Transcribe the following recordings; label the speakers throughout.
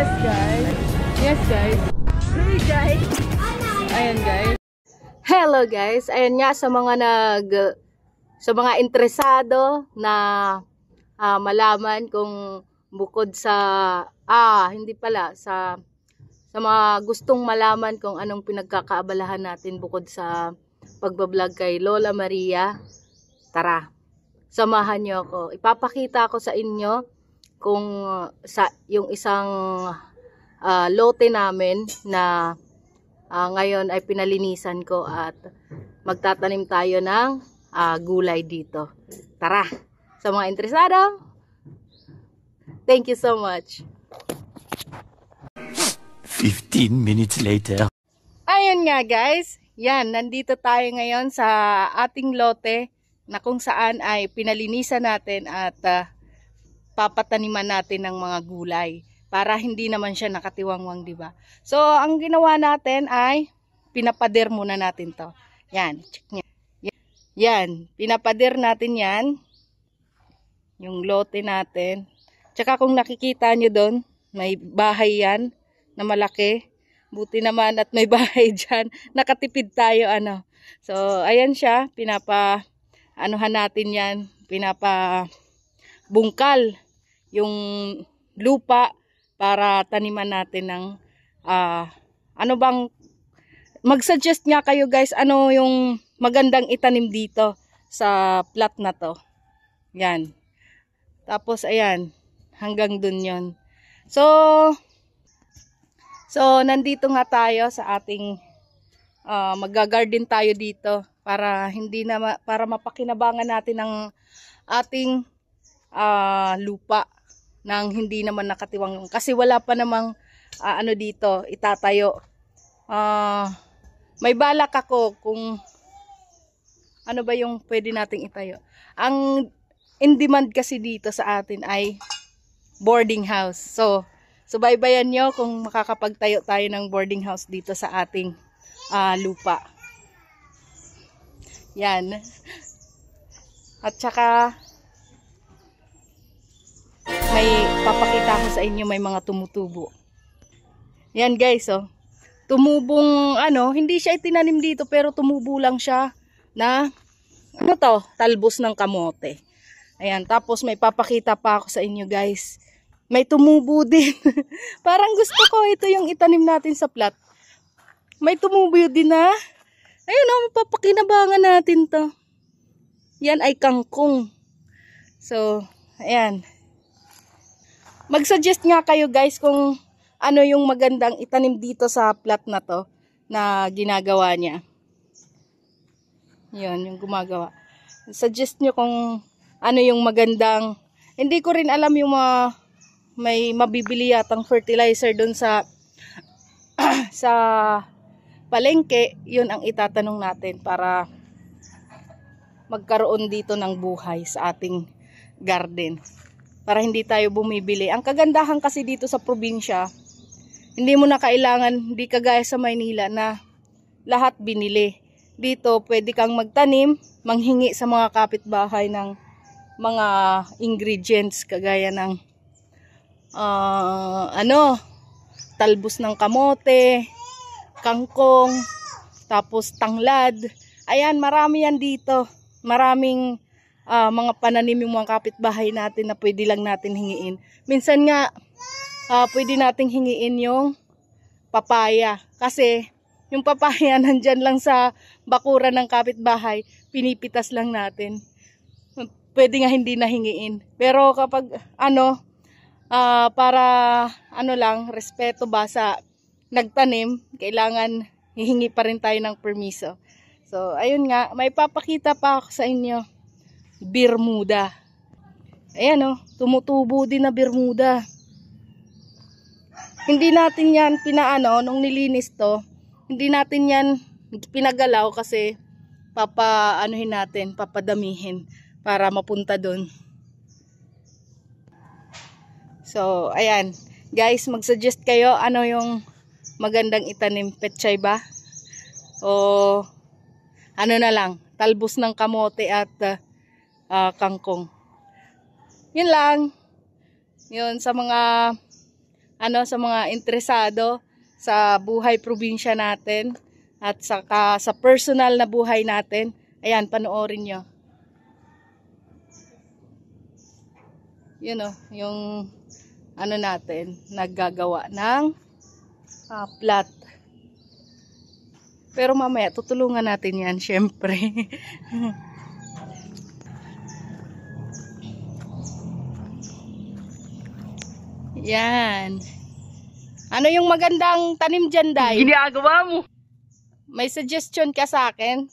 Speaker 1: Yes guys. Yes guys. Hey guys. Ayan guys. Hello guys. Ayan nga sa mga interesado na malaman kung bukod sa hindi pala sa mga gustong malaman kung anong pinagkakaabalahan natin bukod sa pagbablog kay Lola Maria. Tara. Samahan niyo ako. Ipapakita ko sa inyo kung yung isang lote namin na ngayon ay pinalinisan ko at magtatanim tayo ng gulay dito. Tara, sa mga interesado, thank you so much.
Speaker 2: 15 minutes later.
Speaker 1: Ayun nga guys, yan, nandito tayo ngayon sa ating lote na kung saan ay pinalinisan natin at papataniman natin ng mga gulay para hindi naman siya nakatiwangwang, di ba? So, ang ginawa natin ay pinapader muna natin to. Yan, check niya. Yan, pinapader natin yan. Yung lote natin. Tsaka kung nakikita nyo doon, may bahay yan na malaki. Buti naman at may bahay dyan. Nakatipid tayo, ano. So, ayan siya, anuhan natin yan, pinapabungkal yung lupa para taniman natin ng mag-suggest nga kayo guys, ano yung magandang itanim dito sa plot na to. Yan. Tapos ayan, hanggang dun yon. So nandito nga tayo sa ating mag-garden tayo dito para para mapakinabangan natin ng ating lupa nang hindi naman nakatiwang kasi wala pa namang dito itatayo. May balak ako kung ano ba yung pwede nating itayo. Ang in demand kasi dito sa atin ay boarding house. So subaybayan nyo kung makakapagtayo tayo ng boarding house dito sa ating lupa. Yan. At saka may papakita ko sa inyo, may mga tumutubo. Yan guys, oh. Tumubong hindi siya itinanim dito pero tumubo lang siya na talbos ng kamote. Ayan, tapos may papakita pa ako sa inyo guys. May tumubo din. Parang gusto ko ito yung itanim natin sa plot. May tumubo din na. Ayun, mapapakinabangan natin to. Yan ay kangkong. So, ayan. Mag-suggest nga kayo guys kung ano yung magandang itanim dito sa plot na to na ginagawa niya. Yun, yung gumagawa. Suggest nyo kung ano yung magandang. Hindi ko rin alam yung may mabibili yatang fertilizer dun sa palengke. Yun ang itatanong natin para magkaroon dito ng buhay sa ating garden. Para hindi tayo bumibili. Ang kagandahan kasi dito sa probinsya, hindi mo na kailangan, hindi kagaya sa Maynila na lahat binili. Dito pwede kang magtanim, manghingi sa mga kapitbahay ng mga ingredients kagaya ng talbos ng kamote, kangkong, tapos tanglad. Ayan, marami yan dito. Maraming mga pananim yung mga kapitbahay natin na pwede lang natin hingiin. Minsan nga, pwede nating hingiin yung papaya. Kasi yung papaya nandyan lang sa bakuran ng kapitbahay, pinipitas lang natin. Pwede nga hindi na hingiin. Pero kapag para respeto ba sa nagtanim, kailangan hihingi pa rin tayo ng permiso. So, ayun nga, may papakita pa ako sa inyo. Bermuda. Ayan tumutubo din na Bermuda. Hindi natin yan nung nilinis to, hindi natin yan pinagalaw kasi papadamihin para mapunta doon. So, ayan. Guys, mag-suggest kayo ano yung magandang itanim, pechay ba? O na lang, talbos ng kamote at kangkong. Yun lang. Yun sa mga sa mga interesado sa buhay probinsya natin at saka sa personal na buhay natin. Ayan, panoorin nyo. Yun yung natin, naggagawa ng plat. Pero mamaya, tutulungan natin yan, syempre. Yan. Ano yung magandang tanim dyan, Day?
Speaker 3: Ginagawa mo.
Speaker 1: May suggestion ka sa akin?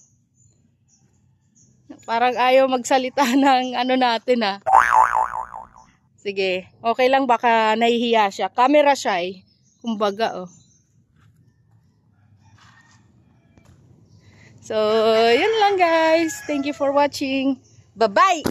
Speaker 1: Parang ayaw magsalita ng natin, ah. Sige, okay lang, baka nahihiya siya. Camera shy, kumbaga, oh. So, yun lang guys. Thank you for watching. Bye-bye!